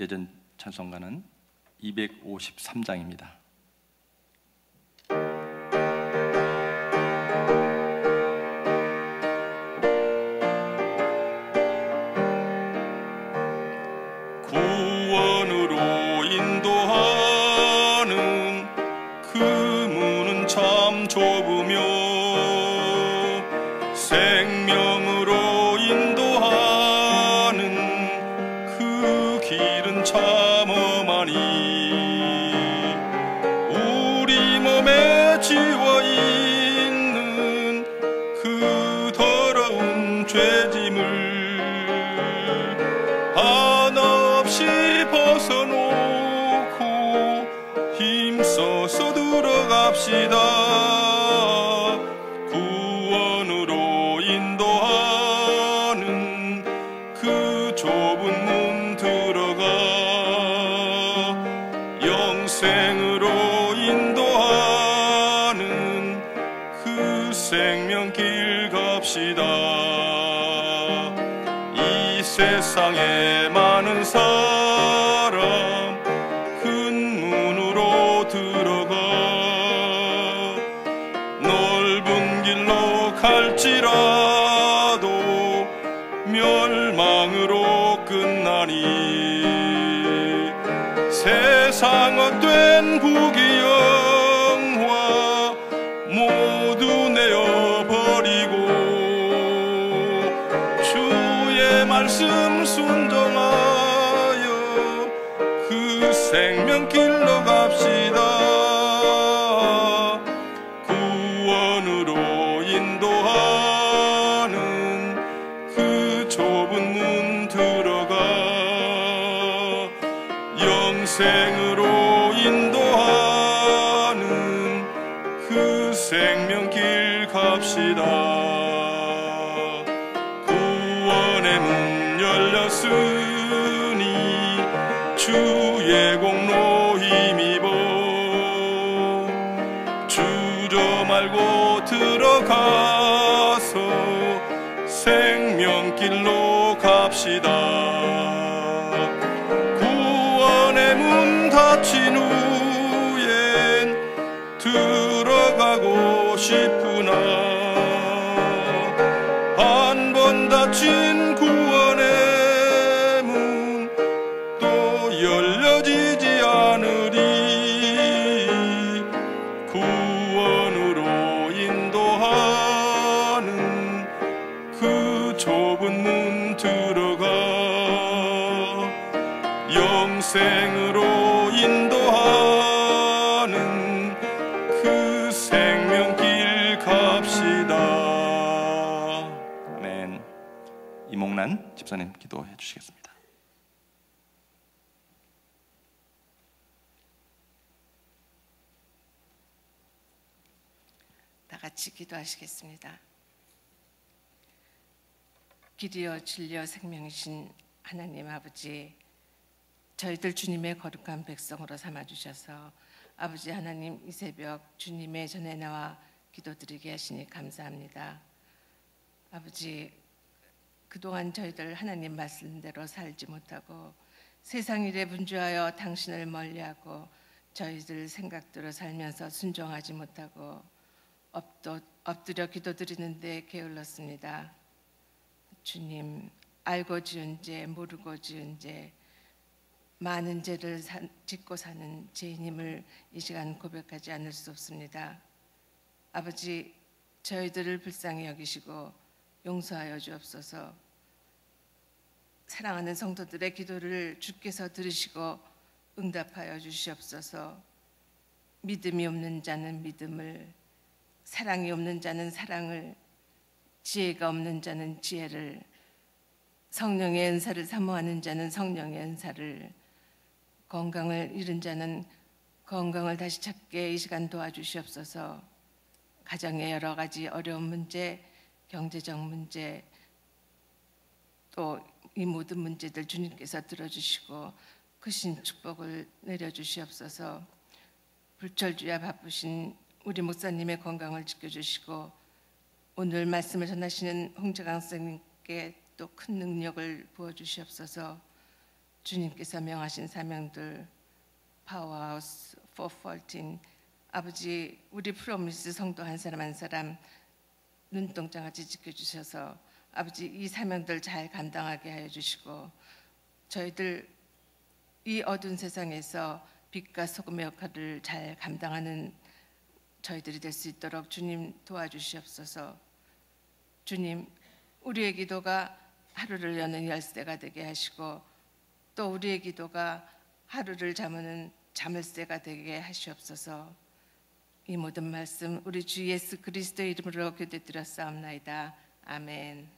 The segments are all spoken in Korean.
예전 찬송가는 253장입니다. 구원으로 인도하는 그 문은 참 좁으며 생명으로 인도하는 그 길은 참 험하니 우리 몸에 지워있는 그 더러운 죄짐을 한없이 벗어놓고 힘써서 들어갑시다. 구원으로 인도하는 그 좁은 문 들어가 영생으로 인도하는 그 생명길 갑시다. 이 세상에 많은 사람 큰 문으로 들어가 넓은 길로 갈지라도 멸망으로 끝나니 세상 헛된 부귀영화 모두 내어버리고 주의 말씀 순종하여 그 생명길로 갑시다. 구원으로 인도하는 그 좁은 문 들어가 영생으로 인도하는 그 생명길 갑시다. 구원의 문 열렸으니 주의 공로 힘입어 주저 말고 들어가서 생명길로 갑시다. 구원의 문 닫힌 후엔 들어가고 싶으나 한 번 닫힌 구원의 문 또 열려지지 않으리. 구원으로 인도하는 그 좁은 문 들어가 영생으로 인도하는 그 생명길 갑시다. 아멘. 이몽란 집사님 기도해 주시겠습니다. 다 같이 기도하시겠습니다. 길이요 진리요 생명이신 하나님 아버지, 저희들 주님의 거룩한 백성으로 삼아주셔서 아버지 하나님 이 새벽 주님의 전에 나와 기도드리게 하시니 감사합니다. 아버지, 그동안 저희들 하나님 말씀대로 살지 못하고 세상 일에 분주하여 당신을 멀리하고 저희들 생각대로 살면서 순종하지 못하고 엎드려 기도드리는데 게을렀습니다. 주님, 알고 지은 죄 모르고 지은 죄 많은 죄를 짓고 사는 죄인임을 이 시간 고백하지 않을 수 없습니다. 아버지, 저희들을 불쌍히 여기시고 용서하여 주옵소서. 사랑하는 성도들의 기도를 주께서 들으시고 응답하여 주시옵소서. 믿음이 없는 자는 믿음을, 사랑이 없는 자는 사랑을, 지혜가 없는 자는 지혜를, 성령의 은사를 사모하는 자는 성령의 은사를, 건강을 잃은 자는 건강을 다시 찾게 이 시간 도와주시옵소서. 가정의 여러 가지 어려운 문제, 경제적 문제, 또 이 모든 문제들 주님께서 들어주시고 크신 축복을 내려주시옵소서. 불철주야 바쁘신 우리 목사님의 건강을 지켜주시고 오늘 말씀을 전하시는 홍재강 선생님께 또 큰 능력을 부어주시옵소서. 주님께서 명하신 사명들 파워하우스 414 아버지 우리 프로미스 성도 한 사람 한 사람 눈동자같이 지켜주셔서 아버지 이 사명들 잘 감당하게 하여 주시고 저희들 이 어두운 세상에서 빛과 소금의 역할을 잘 감당하는 저희들이 될 수 있도록 주님 도와주시옵소서. 주님 우리의 기도가 하루를 여는 열쇠가 되게 하시고 또 우리의 기도가 하루를 잠드는 자물쇠가 되게 하시옵소서. 이 모든 말씀 우리 주 예수 그리스도의 이름으로 기도드렸사옵나이다. 아멘.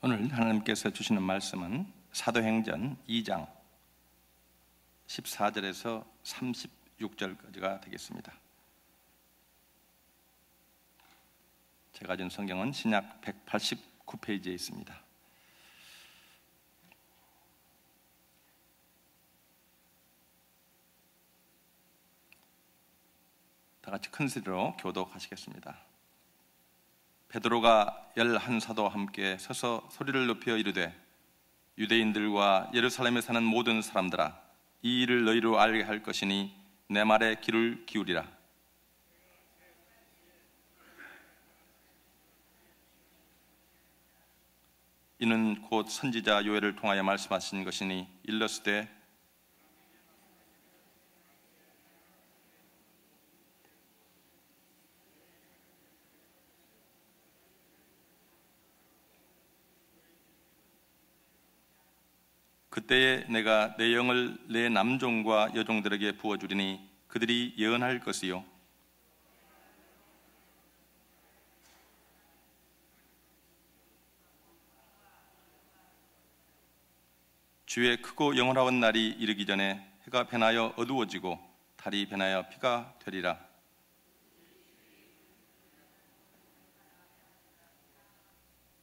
오늘 하나님께서 주시는 말씀은 사도행전 2장 14절에서 36절까지가 되겠습니다. 제가 가진 성경은 신약 189페이지에 있습니다. 다 같이 큰 소리로 교독하시겠습니다. 베드로가 11사도와 함께 서서 소리를 높여 이르되 유대인들과 예루살렘에 사는 모든 사람들아 이 일을 너희로 알게 할 것이니 내 말에 귀를 기울이라. 이는 곧 선지자 요엘을 통하여 말씀하신 것이니 일러스되 그때에 내가 내 영을 내 남종과 여종들에게 부어주리니 그들이 예언할 것이요 주의 크고 영원한 날이 이르기 전에 해가 변하여 어두워지고 달이 변하여 피가 되리라.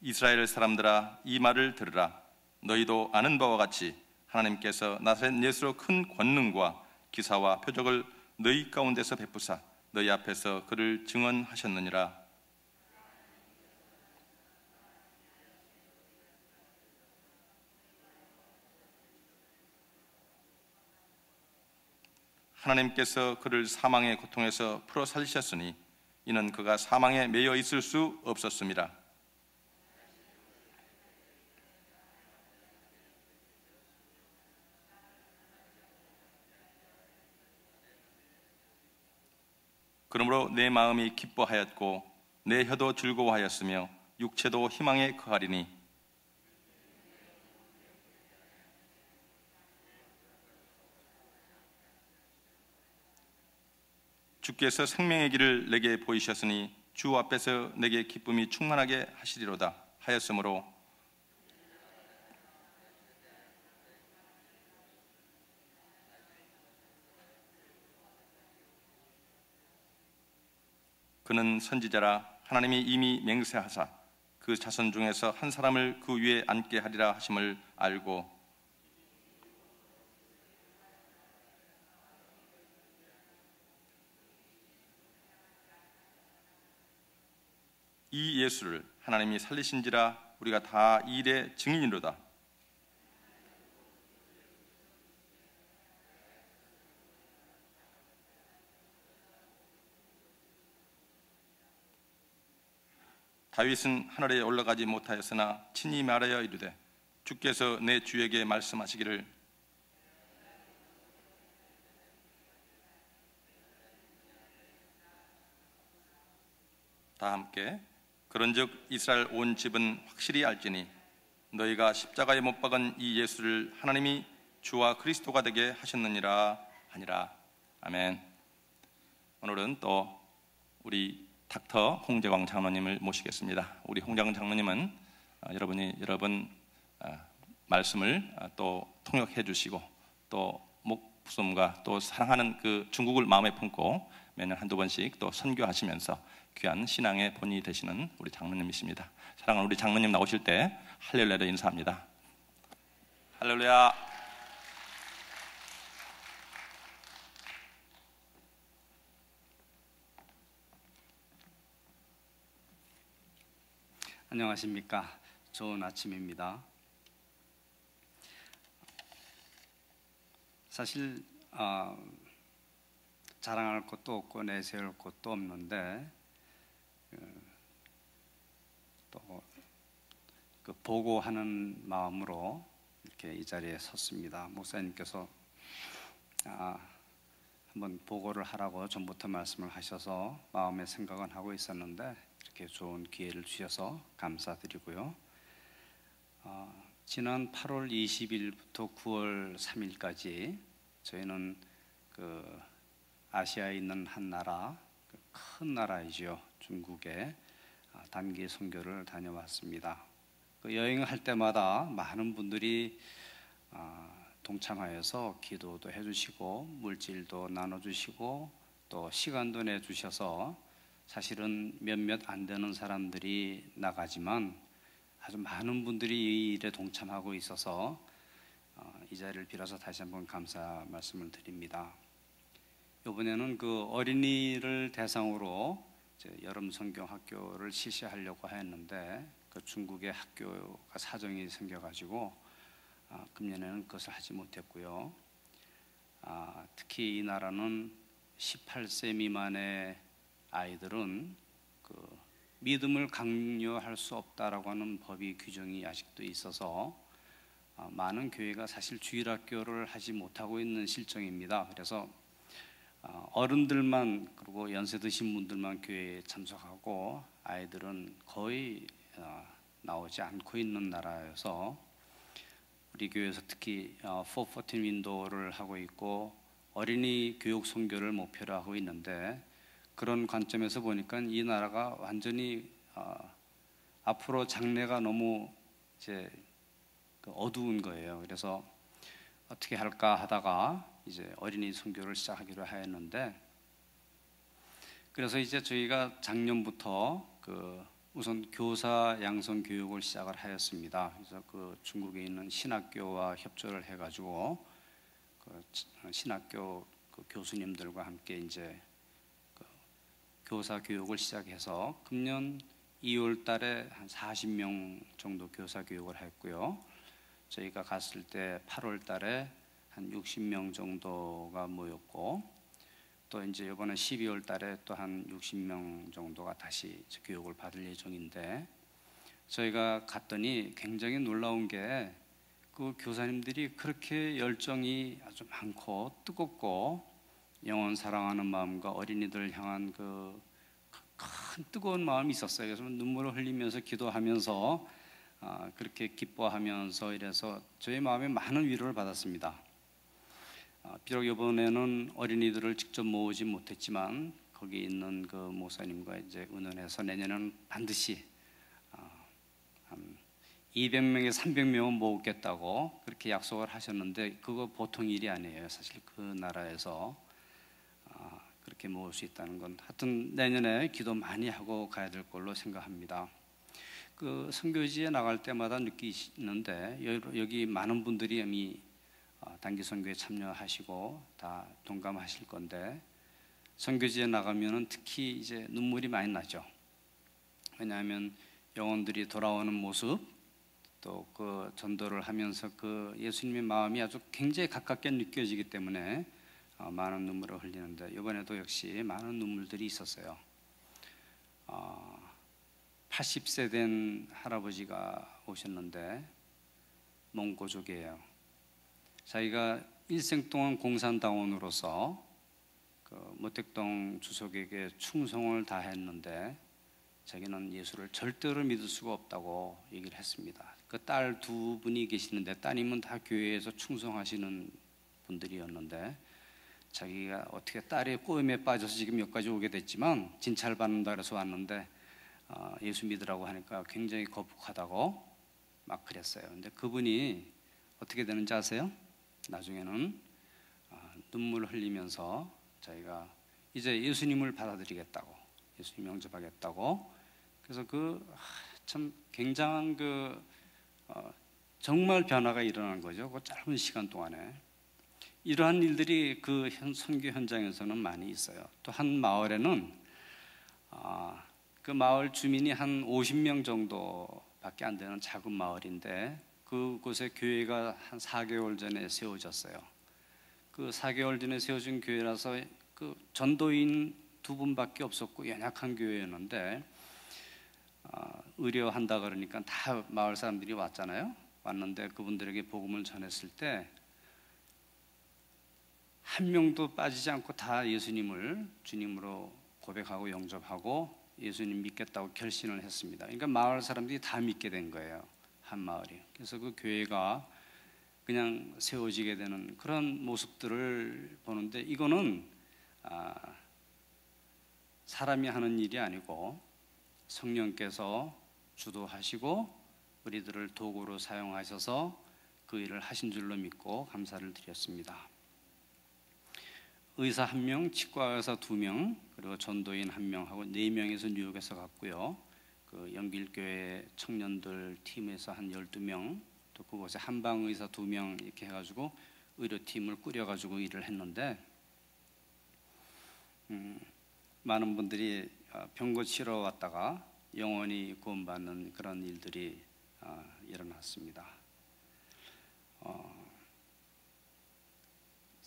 이스라엘 사람들아 이 말을 들으라. 너희도 아는 바와 같이 하나님께서 나사렛 예수로 큰 권능과 기사와 표적을 너희 가운데서 베푸사 너희 앞에서 그를 증언하셨느니라. 하나님께서 그를 사망의 고통에서 풀어 살리셨으니 이는 그가 사망에 매여 있을 수 없었음이라. 그러므로 내 마음이 기뻐하였고 내 혀도 즐거워하였으며 육체도 희망에 거하리니 주께서 생명의 길을 내게 보이셨으니 주 앞에서 내게 기쁨이 충만하게 하시리로다 하였으므로 그는 선지자라 하나님이 이미 맹세하사 그 자손 중에서 한 사람을 그 위에 앉게 하리라 하심을 알고 이 예수를 하나님이 살리신지라 우리가 다 이 일의 증인이로다. 다윗은 하늘에 올라가지 못하였으나 친히 말하여 이르되 주께서 내 주에게 말씀하시기를 다 함께 그런즉 이스라엘 온 집은 확실히 알지니 너희가 십자가에 못 박은 이 예수를 하나님이 주와 그리스도가 되게 하셨느니라 하니라. 아멘. 오늘은 또 우리 닥터 홍재광 장로님을 모시겠습니다. 우리 홍재광 장로님은 여러분 말씀을 또 통역해 주시고 또 목숨과 또 사랑하는 그 중국을 마음에 품고 매년 한두 번씩 또 선교하시면서 귀한 신앙의 본이 되시는 우리 장로님이십니다. 사랑하는 우리 장로님 나오실 때 할렐루야로 인사합니다. 할렐루야. 안녕하십니까. 좋은 아침입니다. 사실 자랑할 것도 없고 내세울 것도 없는데 또 그 보고하는 마음으로 이렇게 이 자리에 섰습니다. 목사님께서 한번 보고를 하라고 전부터 말씀을 하셔서 마음의 생각은 하고 있었는데 이렇게 좋은 기회를 주셔서 감사드리고요. 지난 8월 20일부터 9월 3일까지 저희는 그 아시아에 있는 한 나라, 큰 나라이죠. 중국에 단기 선교를 다녀왔습니다. 그 여행을 할 때마다 많은 분들이 동참하여서 기도도 해주시고 물질도 나눠주시고 또 시간도 내주셔서 사실은 몇몇 안 되는 사람들이 나가지만 아주 많은 분들이 이 일에 동참하고 있어서 이 자리를 빌어서 다시 한번 감사 말씀을 드립니다. 이번에는 그 어린이를 대상으로 여름 성경 학교를 실시하려고 했는데 그 중국의 학교가 사정이 생겨가지고 금년에는 그것을 하지 못했고요. 특히 이 나라는 18세 미만의 아이들은 그 믿음을 강요할 수 없다라고 하는 법이 규정이 아직도 있어서 많은 교회가 사실 주일학교를 하지 못하고 있는 실정입니다. 그래서 어른들만 그리고 연세 드신 분들만 교회에 참석하고 아이들은 거의 나오지 않고 있는 나라여서 우리 교회에서 특히 414 윈도우를 하고 있고 어린이 교육 선교를 목표로 하고 있는데 그런 관점에서 보니까 이 나라가 완전히 앞으로 장래가 너무 이제 어두운 거예요. 그래서 어떻게 할까 하다가 이제 어린이 선교를 시작하기로 하였는데 그래서 이제 저희가 작년부터 우선 교사 양성 교육을 시작을 하였습니다. 그래서 그 중국에 있는 신학교와 협조를 해가지고 그 신학교 그 교수님들과 함께 이제 그 교사 교육을 시작해서 금년 2월 달에 한 40명 정도 교사 교육을 했고요. 저희가 갔을 때 8월 달에 한 60명 정도가 모였고 또 이제 이번에 12월 달에 또 한 60명 정도가 다시 교육을 받을 예정인데 저희가 갔더니 굉장히 놀라운 게 그 교사님들이 그렇게 열정이 아주 많고 뜨겁고 영혼 사랑하는 마음과 어린이들 향한 그 큰 뜨거운 마음이 있었어요. 그래서 눈물을 흘리면서 기도하면서 그렇게 기뻐하면서 이래서 저희 마음에 많은 위로를 받았습니다. 비록 이번에는 어린이들을 직접 모으지 못했지만 거기 있는 그 목사님과 이제 의논해서 내년에는 반드시 한 200명에 300명은 모으겠다고 그렇게 약속을 하셨는데 그거 보통 일이 아니에요. 사실 그 나라에서 그렇게 모을 수 있다는 건 하여튼 내년에 기도 많이 하고 가야 될 걸로 생각합니다. 그 선교지에 나갈 때마다 느끼시는데 여기 많은 분들이 이미 단기 선교에 참여하시고 다 동감하실 건데 선교지에 나가면은 특히 이제 눈물이 많이 나죠. 왜냐하면 영혼들이 돌아오는 모습 또 그 전도를 하면서 그 예수님의 마음이 아주 굉장히 가깝게 느껴지기 때문에 많은 눈물을 흘리는데 이번에도 역시 많은 눈물들이 있었어요. 80세 된 할아버지가 오셨는데 몽고족이에요. 자기가 일생 동안 공산당원으로서 그 모택동 주석에게 충성을 다했는데 자기는 예수를 절대로 믿을 수가 없다고 얘기를 했습니다. 그 딸 두 분이 계시는데 따님은 다 교회에서 충성하시는 분들이었는데 자기가 어떻게 딸의 꼬임에 빠져서 지금 여기까지 오게 됐지만 진찰 받는다 그래서 왔는데 예수 믿으라고 하니까 굉장히 거북하다고 막 그랬어요. 근데 그분이 어떻게 되는지 아세요? 나중에는 눈물을 흘리면서 자기가 이제 예수님을 받아들이겠다고, 예수님 영접하겠다고. 그래서 참 굉장한 정말 변화가 일어난 거죠. 그 짧은 시간 동안에. 이러한 일들이 그 선교 현장에서는 많이 있어요. 또 한 마을에는 그 마을 주민이 한 50명 정도밖에 안 되는 작은 마을인데, 그곳에 교회가 한 4개월 전에 세워졌어요. 그 4개월 전에 세워진 교회라서 그 전도인 2분밖에 없었고 연약한 교회였는데, 의료한다 그러니까 다 마을 사람들이 왔는데 그분들에게 복음을 전했을 때 한 명도 빠지지 않고 다 예수님을 주님으로 고백하고 영접하고 예수님 믿겠다고 결심을 했습니다. 그러니까 마을 사람들이 다 믿게 된 거예요, 한 마을이. 그래서 그 교회가 그냥 세워지게 되는 그런 모습들을 보는데, 이거는 사람이 하는 일이 아니고 성령께서 주도하시고 우리들을 도구로 사용하셔서 그 일을 하신 줄로 믿고 감사를 드렸습니다. 의사 1명, 치과의사 2명, 그리고 전도인 1명하고 4명에서 뉴욕에서 갔고요. 그 영길교회 청년들 팀에서 한 12명, 또 그곳에 한방의사 2명 이렇게 해가지고 의료팀을 꾸려가지고 일을 했는데, 많은 분들이 병 고치러 왔다가 영원히 구원받는 그런 일들이 일어났습니다.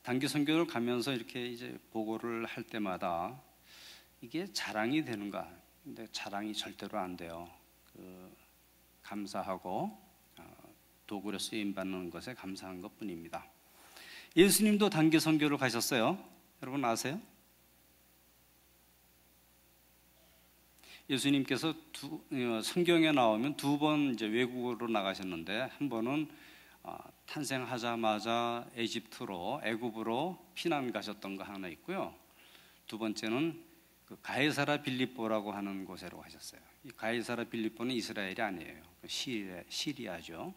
단기 선교를 가면서 이렇게 이제 보고를 할 때마다 이게 자랑이 되는가? 근데 자랑이 절대로 안 돼요. 감사하고 도구로 쓰임 받는 것에 감사한 것뿐입니다. 예수님도 단기 선교를 가셨어요. 여러분 아세요? 예수님께서 성경에 나오면 2번 이제 외국으로 나가셨는데, 한 번은 탄생하자마자 애굽으로 피난 가셨던 거 하나 있고요. 2번째는 그 가이사라 빌립보라고 하는 곳으로 가셨어요. 이 가이사라 빌립보는 이스라엘이 아니에요. 시리아죠.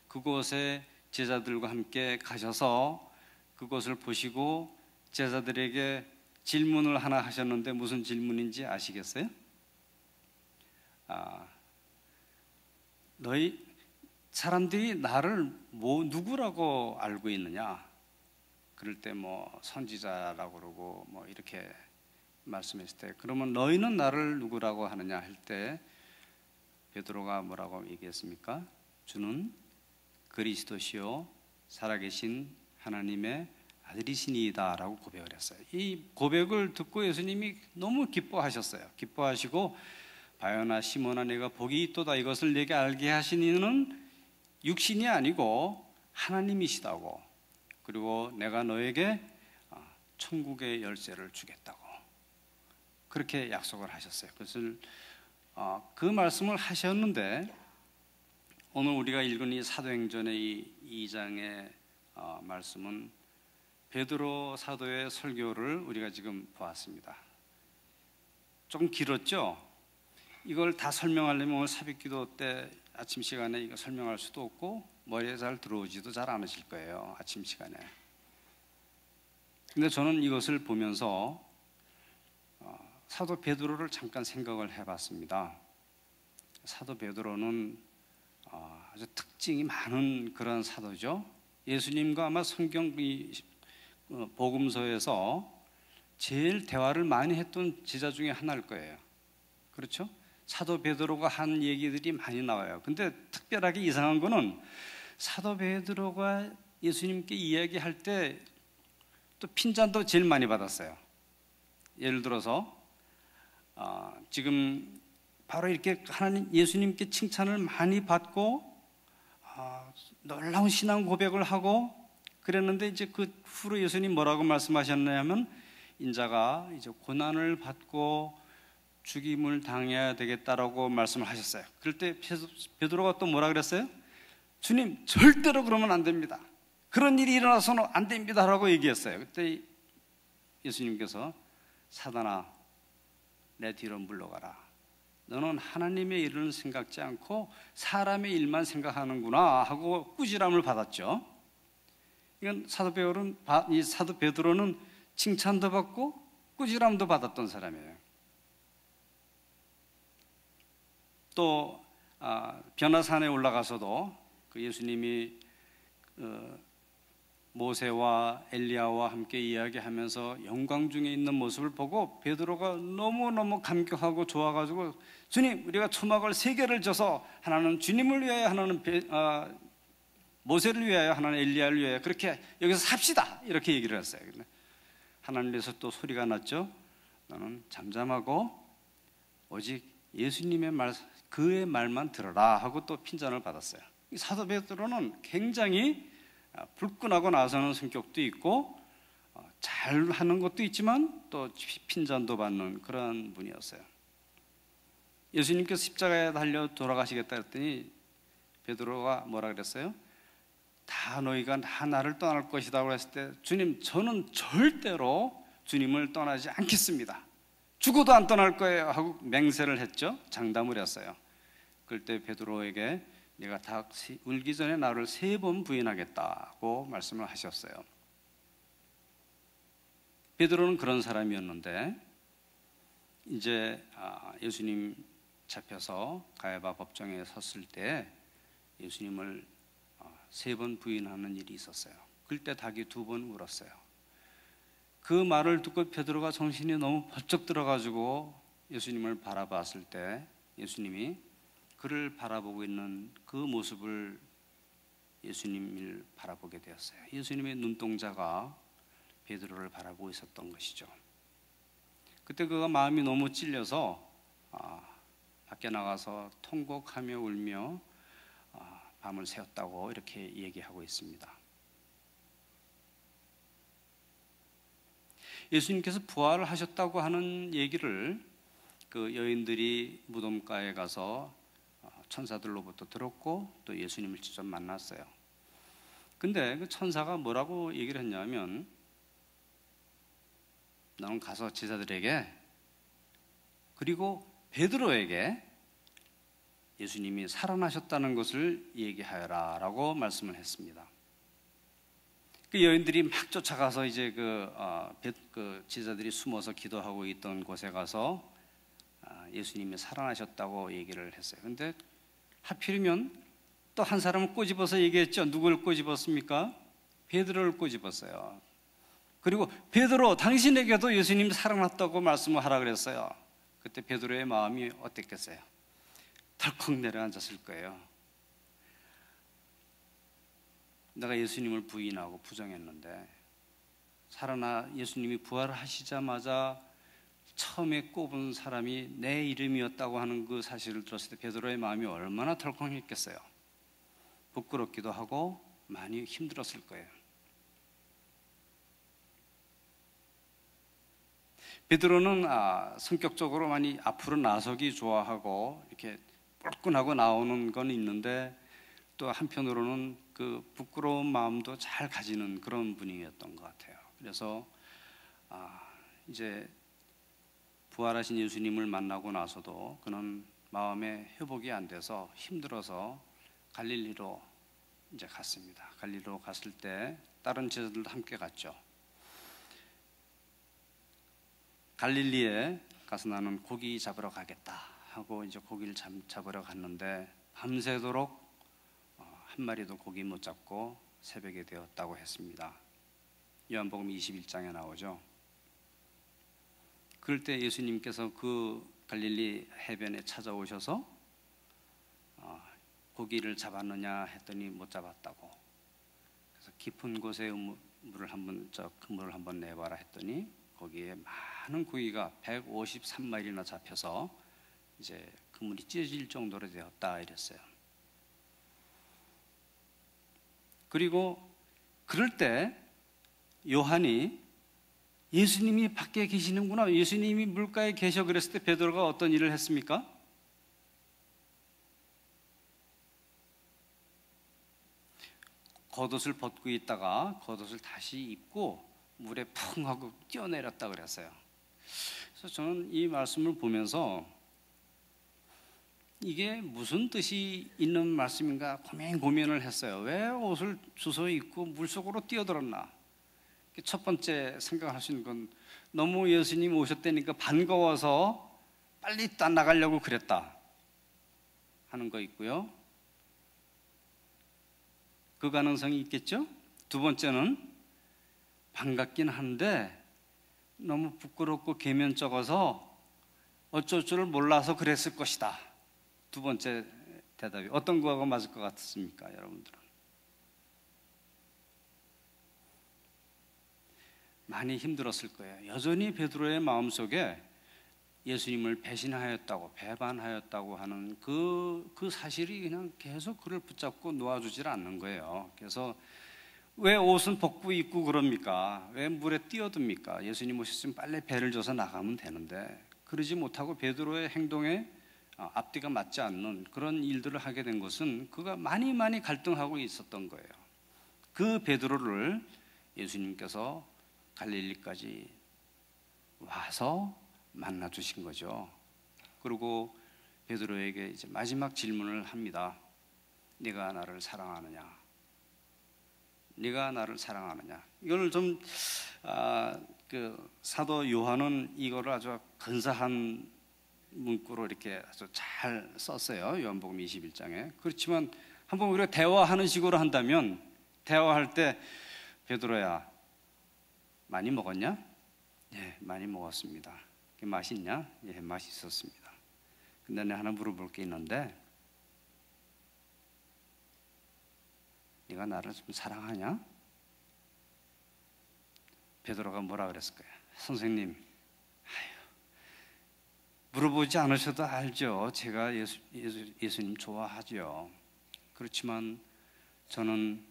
그곳에 제자들과 함께 가셔서 그곳을 보시고 제자들에게 질문을 하나 하셨는데, 무슨 질문인지 아시겠어요? 너희 사람들이 나를 누구라고 알고 있느냐? 그럴 때 선지자라고 그러고 이렇게 말씀했을 때, 그러면 너희는 나를 누구라고 하느냐 할 때 베드로가 뭐라고 얘기했습니까? 주는 그리스도시요 살아계신 하나님의 아들이시니이다 라고 고백을 했어요. 이 고백을 듣고 예수님이 너무 기뻐하셨어요. 기뻐하시고, 바요나 시몬아 내가 복이 있도다, 이것을 내게 알게 하신 이는 육신이 아니고 하나님이시다고, 그리고 내가 너에게 천국의 열쇠를 주겠다고 그렇게 약속을 하셨어요. 그것을 그 말씀을 하셨는데, 오늘 우리가 읽은 이 사도행전의 이 2장의 말씀은 베드로 사도의 설교를 우리가 지금 보았습니다. 조금 길었죠? 이걸 다 설명하려면 오늘 새벽기도 때 아침 시간에 이거 설명할 수도 없고 머리에 잘 들어오지도 잘 않으실 거예요, 아침 시간에. 근데 저는 이것을 보면서 사도 베드로를 잠깐 생각을 해봤습니다. 사도 베드로는 아주 특징이 많은 그런 사도죠. 예수님과 아마 성경 복음서에서 제일 대화를 많이 했던 제자 중에 하나일 거예요. 그렇죠? 사도 베드로가 한 얘기들이 많이 나와요. 근데 특별하게 이상한 거는 사도 베드로가 예수님께 이야기할 때 또 핀잔도 제일 많이 받았어요. 예를 들어서 지금 바로 이렇게 하나님 예수님께 칭찬을 많이 받고 놀라운 신앙 고백을 하고 그랬는데, 이제 그 후로 예수님 뭐라고 말씀하셨냐면, 인자가 이제 고난을 받고 죽임을 당해야 되겠다라고 말씀을 하셨어요. 그럴 때 베드로가 또 뭐라 그랬어요? 주님, 절대로 그러면 안 됩니다. 그런 일이 일어나서는 안 됩니다 라고 얘기했어요. 그때 예수님께서 사단아 내 뒤로 물러가라, 너는 하나님의 일은 생각지 않고 사람의 일만 생각하는구나 하고 꾸지람을 받았죠. 이건 이 사도 베드로는 칭찬도 받고 꾸지람도 받았던 사람이에요. 또 변화산에 올라가서도 그 예수님이 모세와 엘리야와 함께 이야기하면서 영광 중에 있는 모습을 보고 베드로가 너무너무 감격하고 좋아가지고 주님, 우리가 초막을 3개를 져서 하나는 주님을 위하여, 하나는 모세를 위하여, 하나는 엘리야를 위하여 그렇게 여기서 삽시다 이렇게 얘기를 했어요. 하나님께서 또 소리가 났죠. 너는 잠잠하고 오직 예수님의 말, 그의 말만 들어라 하고 또 핀잔을 받았어요. 이 사도 베드로는 굉장히 불끈하고 나서는 성격도 있고 잘하는 것도 있지만 또 핀잔도 받는 그런 분이었어요. 예수님께서 십자가에 달려 돌아가시겠다 했더니 베드로가 뭐라 그랬어요? 다 너희가 다 나를 떠날 것이다 했을 때 주님, 저는 절대로 주님을 떠나지 않겠습니다. 죽어도 안 떠날 거예요 하고 맹세를 했죠. 장담을 했어요. 그럴 때 베드로에게 내가 다 울기 전에 나를 3번 부인하겠다고 말씀을 하셨어요. 베드로는 그런 사람이었는데 이제 예수님 잡혀서 가야바 법정에 섰을 때 예수님을 3번 부인하는 일이 있었어요. 그때 닭이 2번 울었어요. 그 말을 듣고 베드로가 정신이 너무 번쩍 들어가지고 예수님을 바라봤을 때 예수님이 그를 바라보고 있는 그 모습을 예수님을 바라보게 되었어요. 예수님의 눈동자가 베드로를 바라보고 있었던 것이죠. 그때 그가 마음이 너무 찔려서 밖에 나가서 통곡하며 울며 밤을 새웠다고 이렇게 얘기하고 있습니다. 예수님께서 부활을 하셨다고 하는 얘기를 그 여인들이 무덤가에 가서 천사들로부터 들었고 또 예수님을 직접 만났어요. 근데 그 천사가 뭐라고 얘기를 했냐면 너는 가서 제자들에게 그리고 베드로에게 예수님이 살아나셨다는 것을 얘기하여라 라고 말씀을 했습니다. 그 여인들이 막 쫓아가서 이제 그 제자들이 숨어서 기도하고 있던 곳에 가서 예수님이 살아나셨다고 얘기를 했어요. 근데 하필이면 또 한 사람을 꼬집어서 얘기했죠. 누구를 꼬집었습니까? 베드로를 꼬집었어요. 그리고 베드로, 당신에게도 예수님이 살아났다고 말씀을 하라 그랬어요. 그때 베드로의 마음이 어땠겠어요? 덜컥 내려앉았을 거예요. 내가 예수님을 부인하고 부정했는데 예수님이 부활하시자마자 처음에 꼽은 사람이 내 이름이었다고 하는 그 사실을 들었을 때 베드로의 마음이 얼마나 덜컹했겠어요. 부끄럽기도 하고 많이 힘들었을 거예요. 베드로는 성격적으로 많이 앞으로 나서기 좋아하고 이렇게 뿔끈하고 나오는 건 있는데 또 한편으로는 그 부끄러운 마음도 잘 가지는 그런 분위기였던 것 같아요. 그래서 이제 부활하신 예수님을 만나고 나서도 그는 마음의 회복이 안 돼서 힘들어서 갈릴리로 이제 갔습니다. 갈릴리로 갔을 때 다른 제자들도 함께 갔죠. 갈릴리에 가서 나는 고기 잡으러 가겠다 하고 이제 고기를 잡으러 갔는데 밤새도록 한 마리도 고기 못 잡고 새벽이 되었다고 했습니다. 요한복음 21장에 나오죠. 그럴 때 예수님께서 그 갈릴리 해변에 찾아오셔서 고기를 잡았느냐 했더니 못 잡았다고. 그래서 깊은 곳에 그물을 한번 내봐라 했더니 거기에 많은 고기가 153마리나 잡혀서 이제 그물이 찢어질 정도로 되었다 이랬어요. 그리고 그럴 때 요한이 예수님이 밖에 계시는구나, 예수님이 물가에 계셔 그랬을 때 베드로가 어떤 일을 했습니까? 겉옷을 벗고 있다가 겉옷을 다시 입고 물에 풍 하고 뛰어내렸다 그랬어요. 그래서 저는 이 말씀을 보면서 이게 무슨 뜻이 있는 말씀인가 고민을 했어요. 왜 옷을 주워 입고 물속으로 뛰어들었나? 첫 번째 생각할 수 있는 건 너무 예수님 오셨다니까 반가워서 빨리 나가려고 그랬다 하는 거 있고요. 그 가능성이 있겠죠. 두 번째는 반갑긴 한데 너무 부끄럽고 계면적어서 어쩔 줄 몰라서 그랬을 것이다. 두 번째 대답이 어떤 거가 맞을 것 같습니까, 여러분들은? 많이 힘들었을 거예요. 여전히 베드로의 마음속에 예수님을 배신하였다고, 배반하였다고 하는 그 사실이 그냥 계속 그를 붙잡고 놓아주질 않는 거예요. 그래서 왜 옷은 벗고 입고 그럽니까? 왜 물에 뛰어듭니까? 예수님 오셨으면 빨리 배를 져서 나가면 되는데 그러지 못하고 베드로의 행동에 앞뒤가 맞지 않는 그런 일들을 하게 된 것은 그가 많이 갈등하고 있었던 거예요. 그 베드로를 예수님께서 갈릴리까지 와서 만나 주신 거죠. 그리고 베드로에게 이제 마지막 질문을 합니다. 네가 나를 사랑하느냐? 네가 나를 사랑하느냐? 이걸 좀 그 사도 요한은 이거를 아주 근사한 문구로 이렇게 아주 잘 썼어요. 요한복음 21장에. 그렇지만 한번 우리가 대화하는 식으로 한다면, 대화할 때 베드로야 많이 먹었냐? 예, 많이 먹었습니다. 맛있냐? 예, 맛있었습니다. 근데 내가 하나 물어볼 게 있는데 네가 나를 좀 사랑하냐? 베드로가 뭐라 그랬을 거야? 선생님, 물어보지 않으셔도 알죠. 제가 예수님 좋아하죠. 그렇지만 저는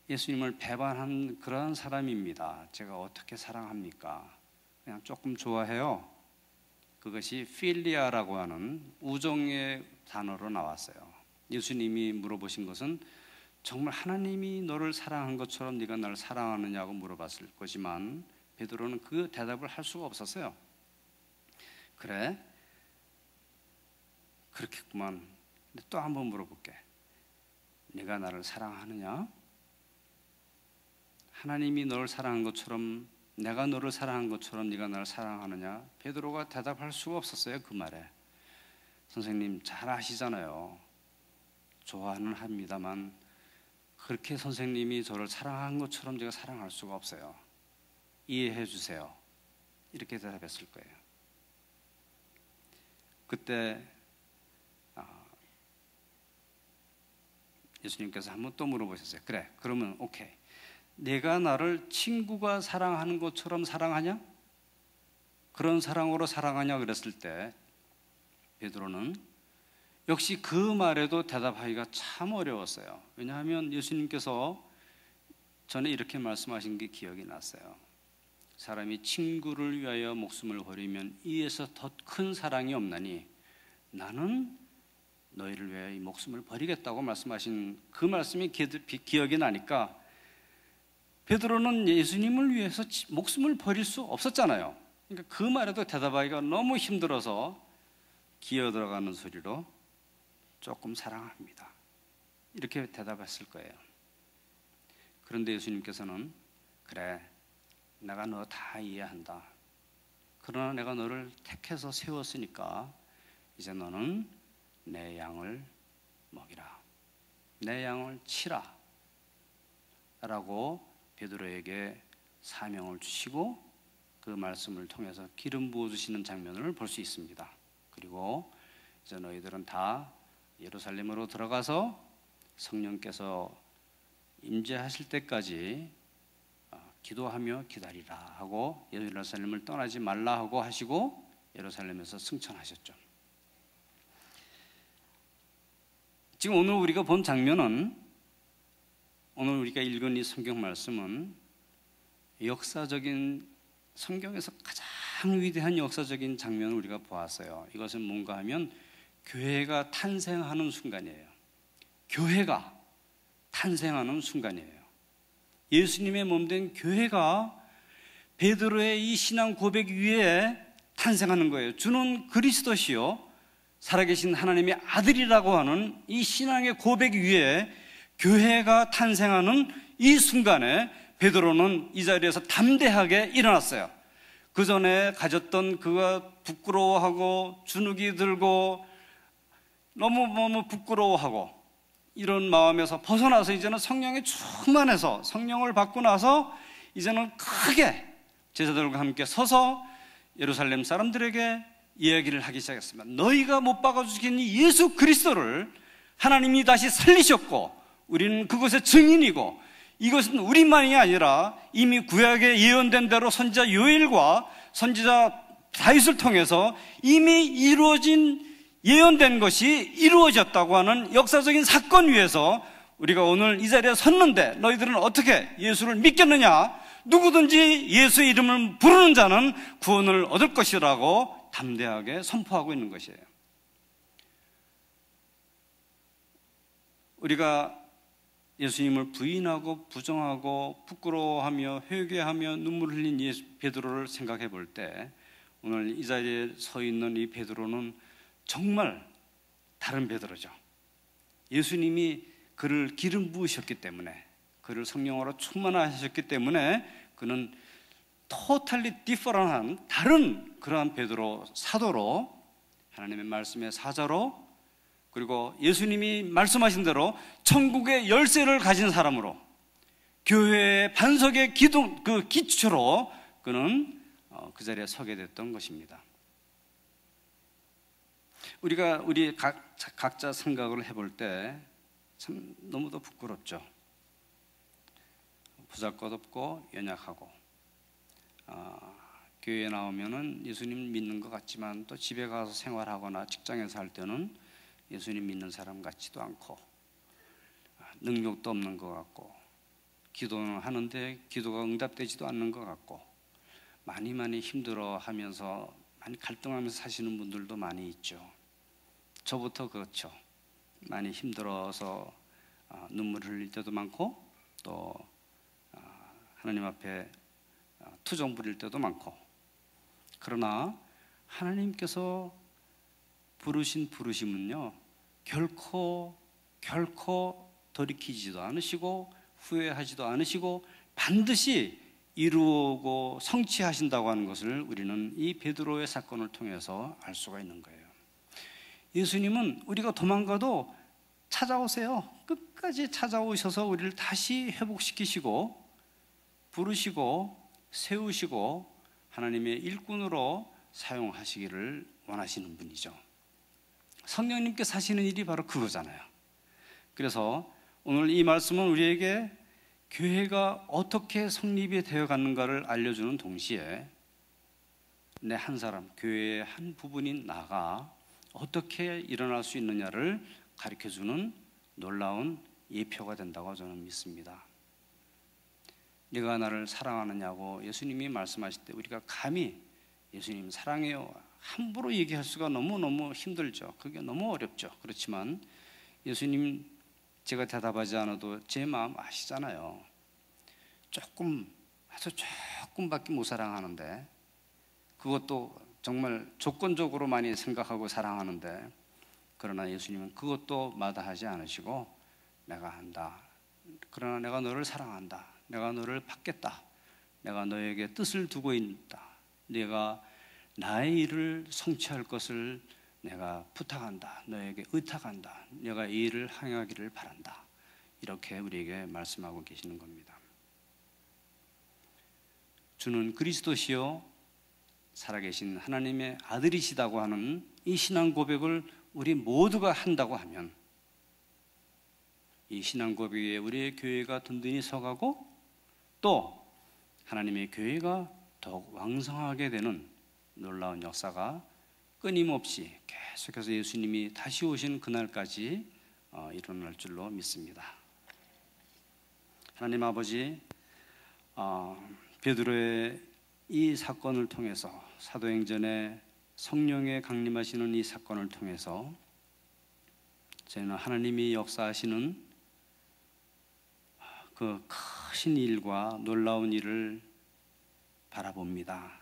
예수님을 배반한 그런 사람입니다. 제가 어떻게 사랑합니까? 그냥 조금 좋아해요. 그것이 필리아라고 하는 우정의 단어로 나왔어요. 예수님이 물어보신 것은 정말 하나님이 너를 사랑한 것처럼 네가 나를 사랑하느냐고 물어봤을 거지만 베드로는 그 대답을 할 수가 없었어요. 그래? 그렇겠구만. 근데 또 한 번 물어볼게. 네가 나를 사랑하느냐? 하나님이 너를 사랑한 것처럼, 내가 너를 사랑한 것처럼 네가 나를 사랑하느냐? 베드로가 대답할 수가 없었어요. 그 말에. 선생님 잘 아시잖아요. 좋아는 합니다만 그렇게 선생님이 저를 사랑한 것처럼 제가 사랑할 수가 없어요. 이해해 주세요. 이렇게 대답했을 거예요. 그때 예수님께서 한번 또 물어보셨어요. 그래, 그러면 오케이. 내가 나를 친구가 사랑하는 것처럼 사랑하냐? 그런 사랑으로 사랑하냐? 그랬을 때 베드로는 역시 그 말에도 대답하기가 참 어려웠어요. 왜냐하면 예수님께서 전에 이렇게 말씀하신 게 기억이 났어요. 사람이 친구를 위하여 목숨을 버리면 이에서 더 큰 사랑이 없나니 나는 너희를 위하여 이 목숨을 버리겠다고 말씀하신 그 말씀이 기억이 나니까 베드로는 예수님을 위해서 목숨을 버릴 수 없었잖아요. 그러니까 그 말에도 대답하기가 너무 힘들어서 기어 들어가는 소리로 조금 사랑합니다. 이렇게 대답했을 거예요. 그런데 예수님께서는 그래, 내가 너 다 이해한다. 그러나 내가 너를 택해서 세웠으니까 이제 너는 내 양을 먹이라. 내 양을 치라. 라고 베드로에게 사명을 주시고 그 말씀을 통해서 기름 부어주시는 장면을 볼 수 있습니다. 그리고 이제 너희들은 다 예루살렘으로 들어가서 성령께서 임재하실 때까지 기도하며 기다리라 하고 예루살렘을 떠나지 말라 하고 하시고 예루살렘에서 승천하셨죠. 지금 오늘 우리가 본 장면은, 오늘 우리가 읽은 이 성경 말씀은 역사적인, 성경에서 가장 위대한 역사적인 장면을 우리가 보았어요. 이것은 뭔가 하면 교회가 탄생하는 순간이에요. 교회가 탄생하는 순간이에요. 예수님의 몸된 교회가 베드로의 이 신앙 고백 위에 탄생하는 거예요. 주는 그리스도시요 살아계신 하나님의 아들이라고 하는 이 신앙의 고백 위에 교회가 탄생하는 이 순간에 베드로는 이 자리에서 담대하게 일어났어요. 그 전에 가졌던 그가 부끄러워하고 주눅이 들고 너무 부끄러워하고 이런 마음에서 벗어나서 이제는 성령에 충만해서 성령을 받고 나서 이제는 크게 제자들과 함께 서서 예루살렘 사람들에게 이야기를 하기 시작했습니다. 너희가 못 박아 죽인 이 예수 그리스도를 하나님이 다시 살리셨고 우리는 그것의 증인이고 이것은 우리만이 아니라 이미 구약에 예언된 대로 선지자 요엘과 선지자 다윗을 통해서 이미 이루어진 예언된 것이 이루어졌다고 하는 역사적인 사건 위에서 우리가 오늘 이 자리에 섰는데 너희들은 어떻게 예수를 믿겠느냐? 누구든지 예수의 이름을 부르는 자는 구원을 얻을 것이라고 담대하게 선포하고 있는 것이에요. 우리가 예수님을 부인하고 부정하고 부끄러워하며 회개하며 눈물 흘린 베드로를 생각해 볼 때 오늘 이 자리에 서 있는 이 베드로는 정말 다른 베드로죠. 예수님이 그를 기름 부으셨기 때문에, 그를 성령으로 충만하셨기 때문에 그는 토탈리 디퍼런한 다른 그러한 베드로 사도로, 하나님의 말씀의 사자로, 그리고 예수님이 말씀하신 대로 천국의 열쇠를 가진 사람으로, 교회의 반석의 그 기초로 그는 그 자리에 서게 됐던 것입니다. 우리가 우리 각자 생각을 해볼 때 참 너무도 부끄럽죠. 보잘것없고 연약하고 교회에 나오면은 예수님 믿는 것 같지만 또 집에 가서 생활하거나 직장에서 할 때는 예수님 믿는 사람 같지도 않고 능력도 없는 것 같고 기도는 하는데 기도가 응답되지도 않는 것 같고 많이 힘들어하면서 많이 갈등하면서 사시는 분들도 많이 있죠. 저부터 그렇죠. 많이 힘들어서 눈물을 흘릴 때도 많고 또 하나님 앞에 투정 부릴 때도 많고, 그러나 하나님께서 부르신 부르심은요 결코 돌이키지도 않으시고 후회하지도 않으시고 반드시 이루고 성취하신다고 하는 것을 우리는 이 베드로의 사건을 통해서 알 수가 있는 거예요. 예수님은 우리가 도망가도 찾아오세요. 끝까지 찾아오셔서 우리를 다시 회복시키시고 부르시고 세우시고 하나님의 일꾼으로 사용하시기를 원하시는 분이죠. 성령님께서 하시는 일이 바로 그거잖아요. 그래서 오늘 이 말씀은 우리에게 교회가 어떻게 성립이 되어 가는가를 알려주는 동시에 내 한 사람, 교회의 한 부분인 나가 어떻게 일어날 수 있느냐를 가르쳐주는 놀라운 예표가 된다고 저는 믿습니다. 네가 나를 사랑하느냐고 예수님이 말씀하실 때 우리가 감히 예수님 사랑해요 함부로 얘기할 수가 너무너무 힘들죠. 그게 너무 어렵죠. 그렇지만 예수님 제가 대답하지 않아도 제 마음 아시잖아요. 아주 조금밖에 못 사랑하는데, 그것도 정말 조건적으로 많이 생각하고 사랑하는데, 그러나 예수님은 그것도 마다하지 않으시고 내가 한다. 그러나 내가 너를 사랑한다. 내가 너를 받겠다. 내가 너에게 뜻을 두고 있다. 내가 나의 일을 성취할 것을 내가 부탁한다. 너에게 의탁한다. 내가 이 일을 행하기를 바란다. 이렇게 우리에게 말씀하고 계시는 겁니다. 주는 그리스도시요 살아계신 하나님의 아들이시다고 하는 이 신앙 고백을 우리 모두가 한다고 하면 이 신앙 고백 위에 우리의 교회가 든든히 서가고 또 하나님의 교회가 더욱 왕성하게 되는 놀라운 역사가 끊임없이 계속해서 예수님이 다시 오신 그날까지 일어날 줄로 믿습니다. 하나님 아버지, 베드로의 이 사건을 통해서, 사도행전에 성령의 강림하시는 이 사건을 통해서 저희는 하나님이 역사하시는 그 크신 일과 놀라운 일을 바라봅니다.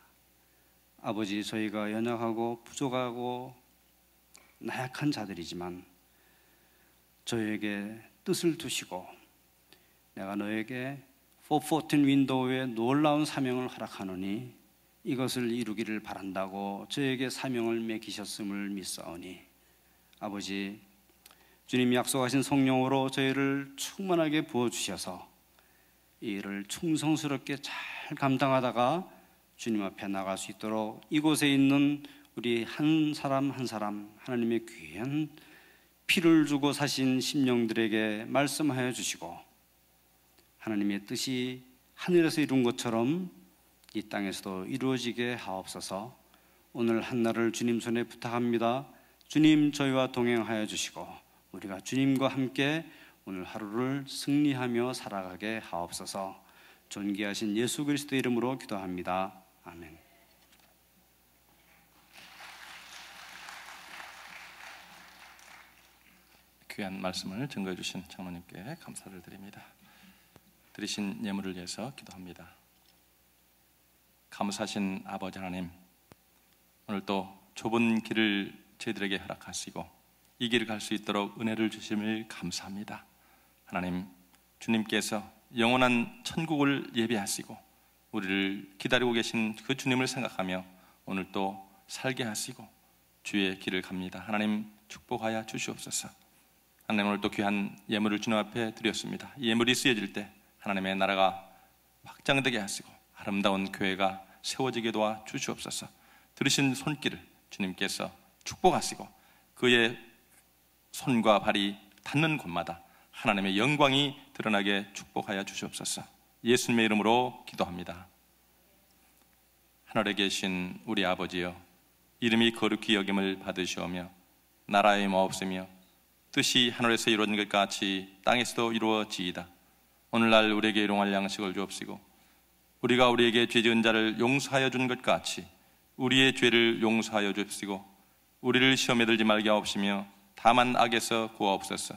아버지, 저희가 연약하고 부족하고 나약한 자들이지만 저에게 뜻을 두시고 내가 너에게 414 윈도우에 놀라운 사명을 허락하노니 이것을 이루기를 바란다고 저에게 사명을 맡기셨음을 믿사오니 아버지, 주님이 약속하신 성령으로 저희를 충만하게 부어주셔서 이 일을 충성스럽게 잘 감당하다가 주님 앞에 나갈 수 있도록 이곳에 있는 우리 한 사람 한 사람 하나님의 귀한 피를 주고 사신 심령들에게 말씀하여 주시고 하나님의 뜻이 하늘에서 이룬 것처럼 이 땅에서도 이루어지게 하옵소서. 오늘 한날을 주님 손에 부탁합니다. 주님 저희와 동행하여 주시고 우리가 주님과 함께 오늘 하루를 승리하며 살아가게 하옵소서. 존귀하신 예수 그리스도의 이름으로 기도합니다. 아멘. 귀한 말씀을 증거해 주신 장로님께 감사를 드립니다. 드리신 예물을 위해서 기도합니다. 감사하신 아버지 하나님, 오늘 또 좁은 길을 저희들에게 허락하시고 이 길을 갈 수 있도록 은혜를 주심을 감사합니다. 하나님, 주님께서 영원한 천국을 예비하시고 우리를 기다리고 계신 그 주님을 생각하며 오늘 또 살게 하시고 주의 길을 갑니다. 하나님 축복하여 주시옵소서. 하나님, 오늘 또 귀한 예물을 주님 앞에 드렸습니다. 이 예물이 쓰여질 때 하나님의 나라가 확장되게 하시고 아름다운 교회가 세워지게 도와 주시옵소서. 들으신 손길을 주님께서 축복하시고 그의 손과 발이 닿는 곳마다 하나님의 영광이 드러나게 축복하여 주시옵소서. 예수님의 이름으로 기도합니다. 하늘에 계신 우리 아버지여, 이름이 거룩히 여김을 받으시오며 나라의 마옵시며 뜻이 하늘에서 이루어진 것 같이 땅에서도 이루어지이다. 오늘날 우리에게 일용할 양식을 주옵시고 우리가 우리에게 죄 지은 자를 용서하여 준 것 같이 우리의 죄를 용서하여 주옵시고 우리를 시험에 들지 말게 하옵시며 다만 악에서 구하옵소서.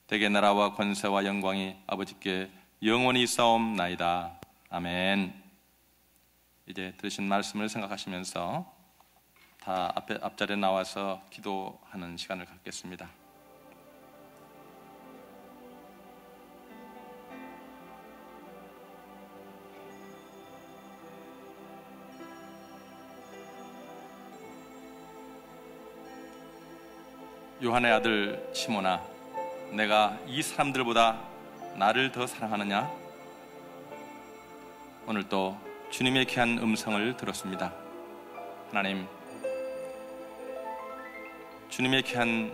대개 나라와 권세와 영광이 아버지께 영원히 싸움나이다. 아멘. 이제 들으신 말씀을 생각하시면서 다 앞자리에 나와서 기도하는 시간을 갖겠습니다. 요한의 아들 시몬아, 내가 이 사람들보다 나를 더 사랑하느냐? 오늘 또 주님의 귀한 음성을 들었습니다. 하나님, 주님의 귀한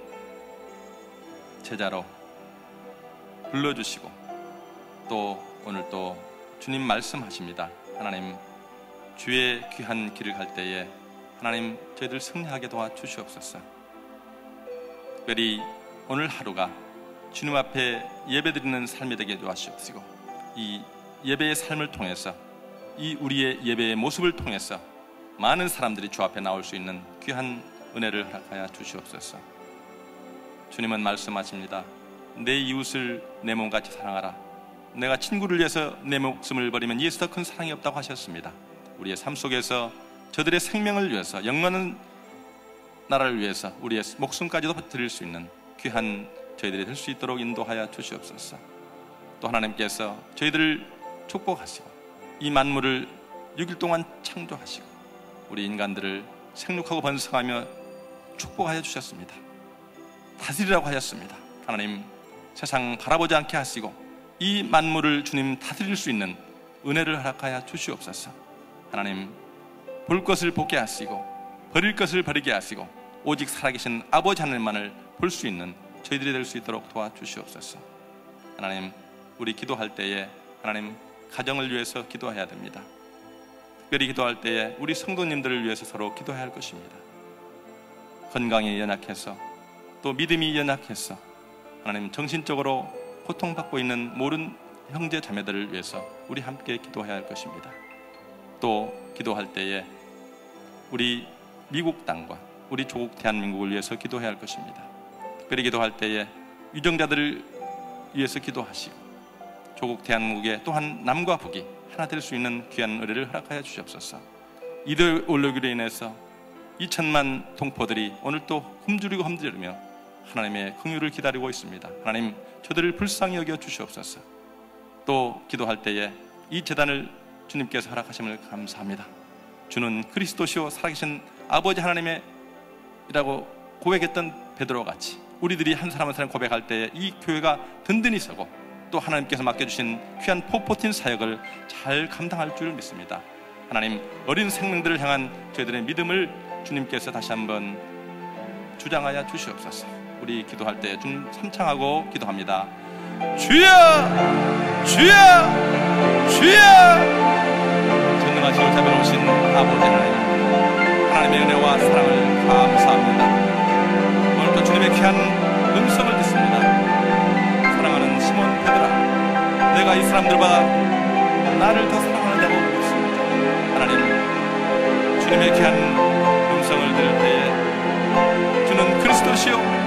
제자로 불러주시고 또 오늘 또 주님 말씀하십니다. 하나님, 주의 귀한 길을 갈 때에 하나님 저희들 승리하게 도와주시옵소서. 특별히 오늘 하루가 주님 앞에 예배드리는 삶이 되게 도와주시옵시고 이 예배의 삶을 통해서 이 우리의 예배의 모습을 통해서 많은 사람들이 주 앞에 나올 수 있는 귀한 은혜를 허락하여 주시옵소서. 주님은 말씀하십니다. 내 이웃을 내 몸같이 사랑하라. 내가 친구를 위해서 내 목숨을 버리면 이에서 더 큰 사랑이 없다고 하셨습니다. 우리의 삶 속에서 저들의 생명을 위해서 영원한 나라를 위해서 우리의 목숨까지도 드릴 수 있는 귀한 저희들이 될 수 있도록 인도하여 주시옵소서. 또 하나님께서 저희들을 축복하시고 이 만물을 6일 동안 창조하시고 우리 인간들을 생육하고 번성하며 축복하여 주셨습니다. 다스리라고 하셨습니다. 하나님, 세상 바라보지 않게 하시고 이 만물을 주님 다스릴 수 있는 은혜를 허락하여 주시옵소서. 하나님, 볼 것을 보게 하시고 버릴 것을 버리게 하시고 오직 살아계신 아버지 하나님만을 볼 수 있는 저희들이 될 수 있도록 도와주시옵소서. 하나님, 우리 기도할 때에 하나님 가정을 위해서 기도해야 됩니다. 특별히 기도할 때에 우리 성도님들을 위해서 서로 기도해야 할 것입니다. 건강이 연약해서 또 믿음이 연약해서 하나님 정신적으로 고통받고 있는 모든 형제 자매들을 위해서 우리 함께 기도해야 할 것입니다. 또 기도할 때에 우리 미국 땅과 우리 조국 대한민국을 위해서 기도해야 할 것입니다. 특별히 기도할 때에 유정자들을 위해서 기도하시고 조국 대한민국에 또한 남과 북이 하나 될 수 있는 귀한 은혜를 허락하여 주시옵소서. 이데올로기로 인해서 2천만 동포들이 오늘 또 굶주리며 하나님의 긍휼을 기다리고 있습니다. 하나님, 저들을 불쌍히 여겨 주시옵소서. 또 기도할 때에 이 제단을 주님께서 허락하심을 감사합니다. 주는 그리스도시요 살아계신 아버지 하나님의 이라고 고백했던 베드로 같이 우리들이 한 사람 한 사람 고백할 때에 이 교회가 든든히 서고 또 하나님께서 맡겨주신 귀한 포포틴 사역을 잘 감당할 줄을 믿습니다. 하나님, 어린 생명들을 향한 저희들의 믿음을 주님께서 다시 한번 주장하여 주시옵소서. 우리 기도할 때 주님 삼창하고 기도합니다. 주여, 주여, 주여. 전능하시고 자비로우신 아버지 하나님, 하나님의 은혜와 사랑을 감사합니다. 오늘도 주님의 귀한 음성을 듣습니다. 사랑하는 시몬 베드로야, 내가 이 사람들보다 나를 더 사랑하느냐고 묻습니다. 하나님, 주님의 귀한 음성을 들을 때에 주는 그리스도시요